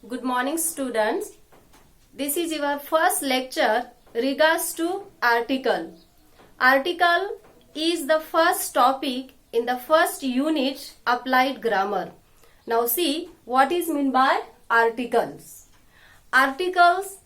Good morning, students. This is your first lecture regards to article. Article is the first topic in the first unit applied grammar. Now see what is meant by articles. Articles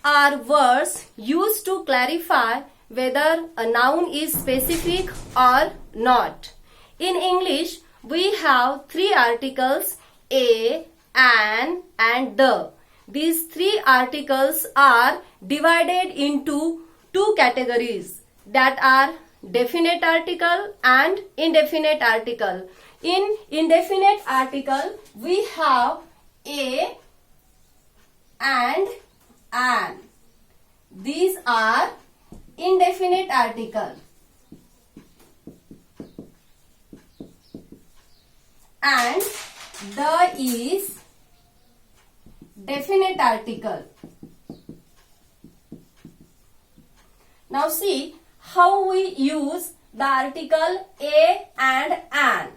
are words used to clarify whether a noun is specific or not. In English, we have three articles: a, an and the. These three articles are divided into two categories, that are definite article and indefinite article. In indefinite article, we have a and an. These are indefinite article. And the is definite article. Now see how we use the article a and an,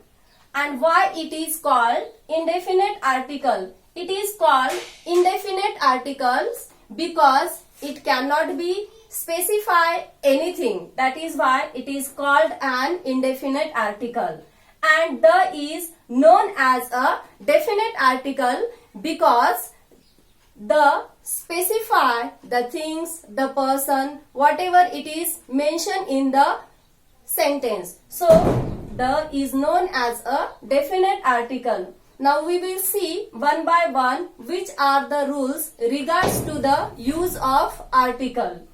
and why it is called indefinite article. It is called indefinite articles because it cannot be specify anything. That is why it is called an indefinite article. And the is known as a definite article because the specify the things, the person, whatever it is mentioned in the sentence. So the is known as a definite article. Now we will see one by one which are the rules regards to the use of article.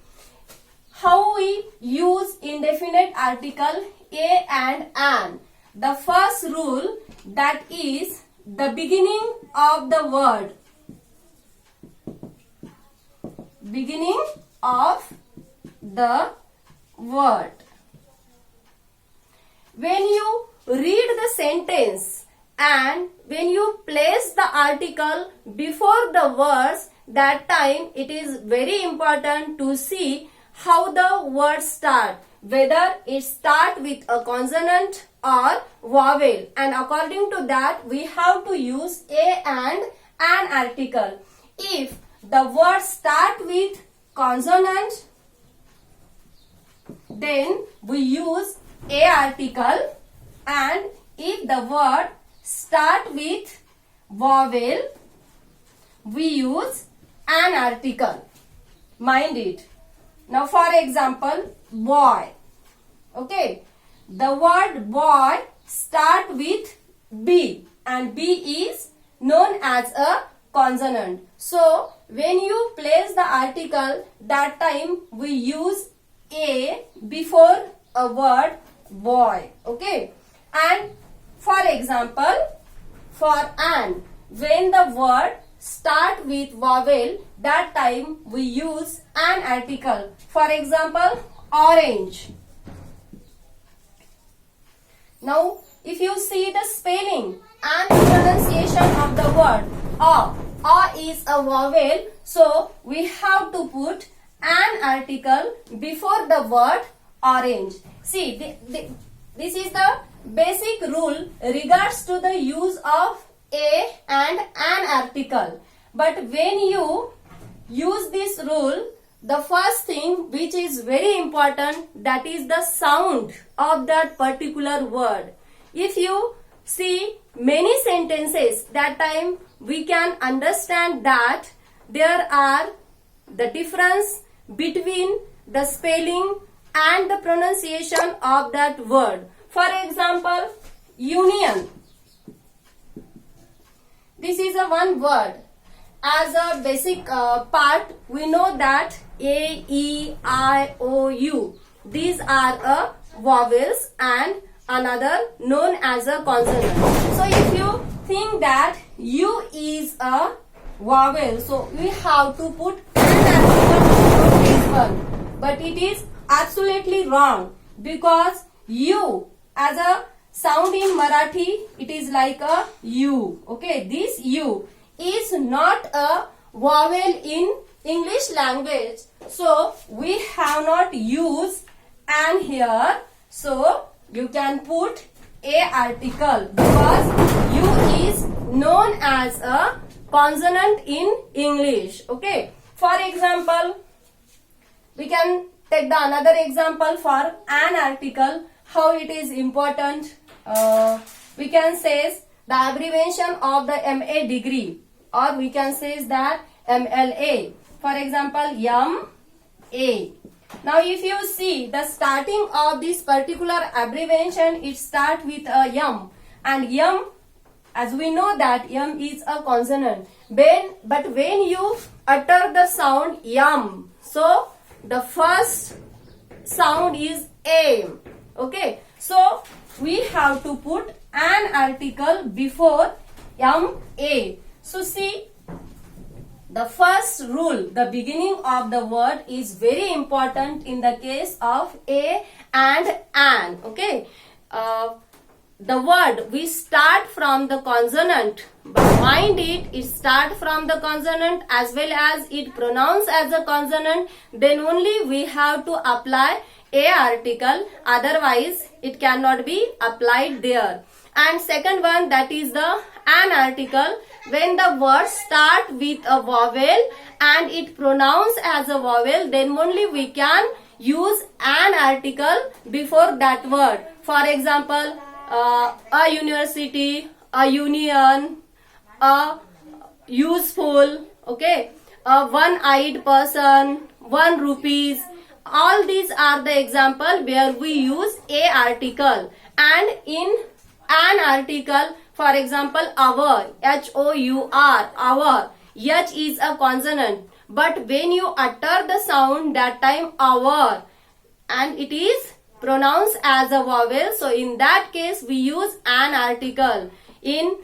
How we use indefinite article a and an. The first rule, that is the beginning of the word. Beginning of the word. When you read the sentence and when you place the article before the words, that time it is very important to see how the words start, whether it start with a consonant or vowel, and according to that we have to use a and an article. If the word start with consonant, then we use a article, and if the word start with vowel, we use an article. Mind it. Now for example, boy. Okay. The word boy start with B, and B is known as a consonant. So when you place the article, that time we use a before a word boy. Okay. And for example, for an, when the word start with vowel, that time we use an article. For example, orange. Now if you see the spelling and the pronunciation of the word a is a vowel, so we have to put an article before the word orange. See, this is the basic rule regards to the use of a and an article. But when you use this rule, the first thing which is very important, that is the sound of that particular word. If you see many sentences, that time we can understand that there are the difference between the spelling and the pronunciation of that word. For example, union. This is a one word. As a basic part, we know that A, E, I, O, U. These are vowels and another known as a consonant. So if you think that U is a vowel, so we have to put an article before this one. But it is absolutely wrong because U as a sound in Marathi, it is like a U. Okay, this U is not a vowel in English language. So we have not used an here. So you can put a article because U is known as a consonant in English. Okay. For example, we can take the another example for an article, how it is important. We can say the abbreviation of the MA degree, or we can say that MLA. For example, MA. Now if you see the starting of this particular abbreviation, it starts with a M, and M, as we know that M is a consonant. But when you utter the sound M, so the first sound is A. Okay, so we have to put an article before MA. So see, the first rule, the beginning of the word is very important in the case of a and an. Okay, the word we start from the consonant, but mind it start from the consonant as well as it pronounced as a consonant, then only we have to apply a article, otherwise it cannot be applied there. And second one, that is the an article. When the word start with a vowel and it pronounced as a vowel, then only we can use an article before that word. For example, a university, a union, a useful, okay, a one-eyed person, 1 rupees. All these are the example where we use a article. And in an article, for example, our, H-O-U-R, our, H is a consonant. But when you utter the sound, that time our, and it is pronounced as a vowel. So in that case, we use an article. In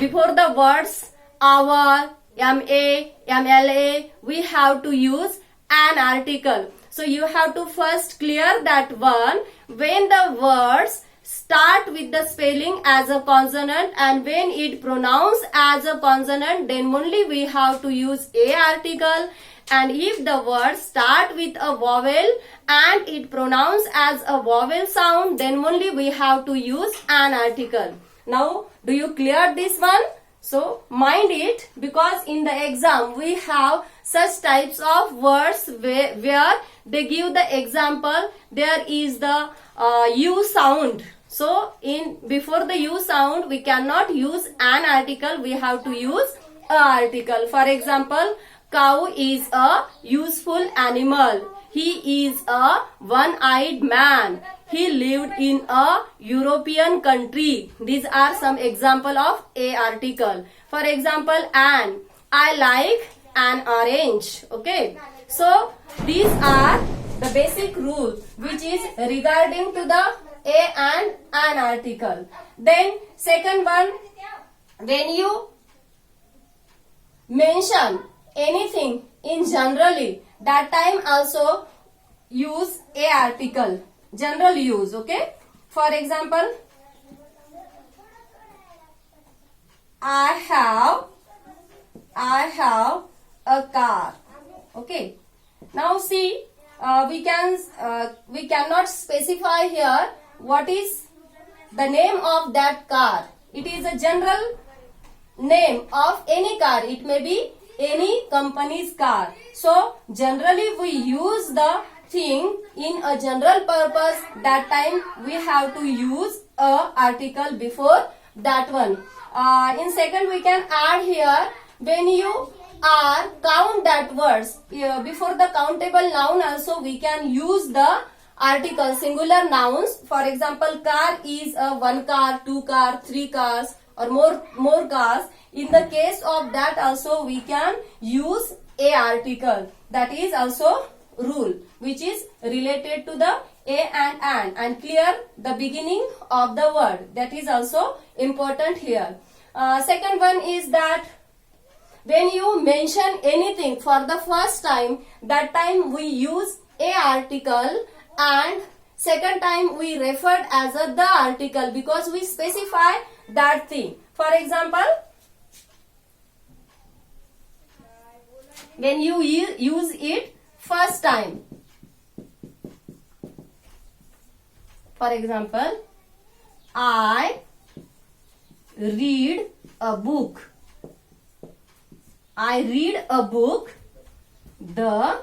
before the words our, MA, MLA, we have to use an article. So you have to first clear that one. When the words start with the spelling as a consonant and when it pronounced as a consonant, then only we have to use a article. And if the word start with a vowel and it pronounced as a vowel sound, then only we have to use an article. Now, do you clear this one? So, mind it, because in the exam we have such types of words where they give the example, there is the U sound. So, before the U sound, we cannot use an article, we have to use a article. For example, cow is a useful animal. He is a one-eyed man. He lived in a European country. These are some example of a article. For example, an, I like an orange. Okay. So, these are the basic rule which is regarding to the a and an article. Then, second one, when you mention anything in generally, that time also use a article, general use. Okay, for example, I have a car. Okay, now see, we cannot specify here what is the name of that car. It is a general name of any car. It may be any company's car. So generally we use the thing in a general purpose. That time we have to use a article before that one. In second, we can add here, when you are count that words before the countable noun also we can use the article, singular nouns. For example, car is a 1 car, 2 car, 3 cars, or more cars. In the case of that also we can use a article. That is also rule which is related to the a and clear the beginning of the word. That is also important here. Second one is that when you mention anything for the first time, that time we use a article, and second time we referred as a the article because we specify that thing. For example, when you use it first time, for example, I read a book. I read a book. The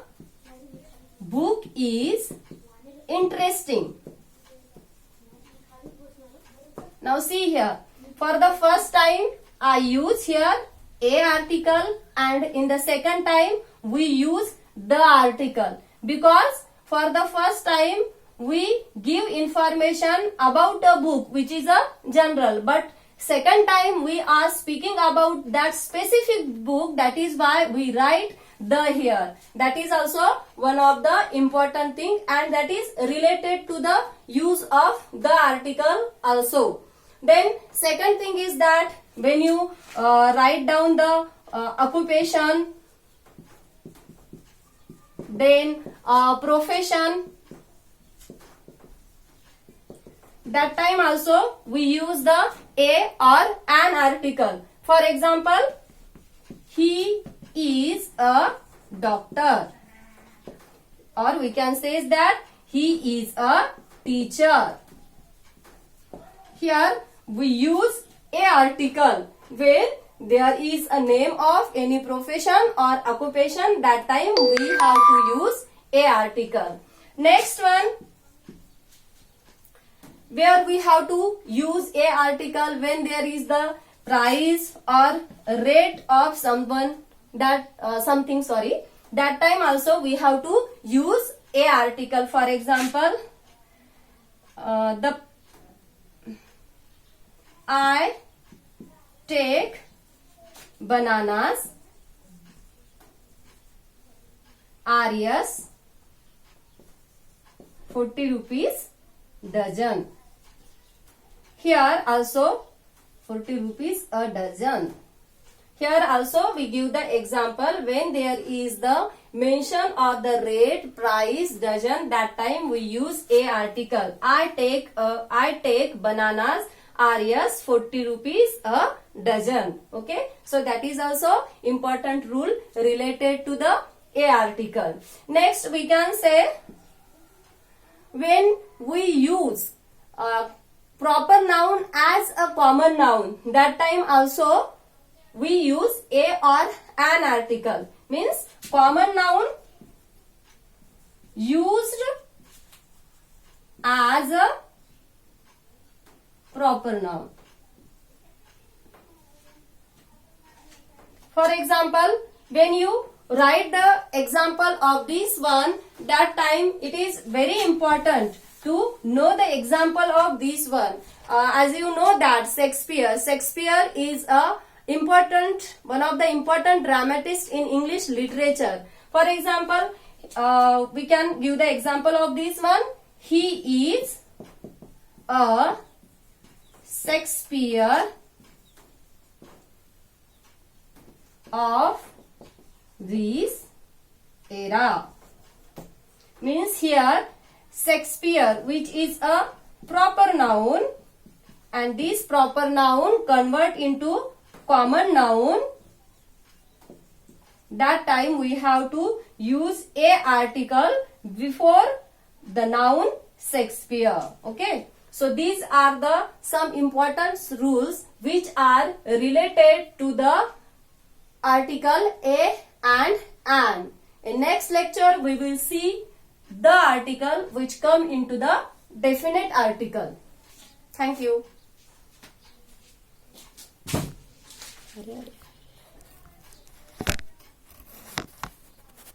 book is interesting. Now see here. For the first time, I use here a article, and in the second time, we use the article, because for the first time, we give information about a book which is a general, but second time we are speaking about that specific book. That is why we write the here. That is also one of the important thing, and that is related to the use of the article also. Then second thing is that when you write down the occupation, then profession, that time also we use the a or an article. For example, he is a doctor, or we can say that he is a teacher. Here we use a article when there is a name of any profession or occupation. That time we have to use a article. Next one, where we have to use a article when there is the price or rate of someone, that something, sorry, that time also we have to use a article. For example, I take bananas, Rs 40 rupees dozen. Here also 40 rupees a dozen. Here also we give the example when there is the mention of the rate, price, dozen. That time we use a article. I take bananas, Rs 40 rupees a dozen. Okay, so that is also important rule related to the a article. Next we can say, when we use proper noun as a common noun, that time also we use a or an article. Means common noun used as a proper noun. For example, when you write the example of this one, that time it is very important to know the example of this one. As you know that Shakespeare is one of the important dramatists in English literature. For example, we can give the example of this one. He is a Shakespeare of this era. Means here Shakespeare, which is a proper noun, and this proper noun convert into common noun. That time we have to use a article before the noun Shakespeare. Okay, so these are the some important rules which are related to the article a and an. In next lecture we will see the article which come into the definite article. Thank you.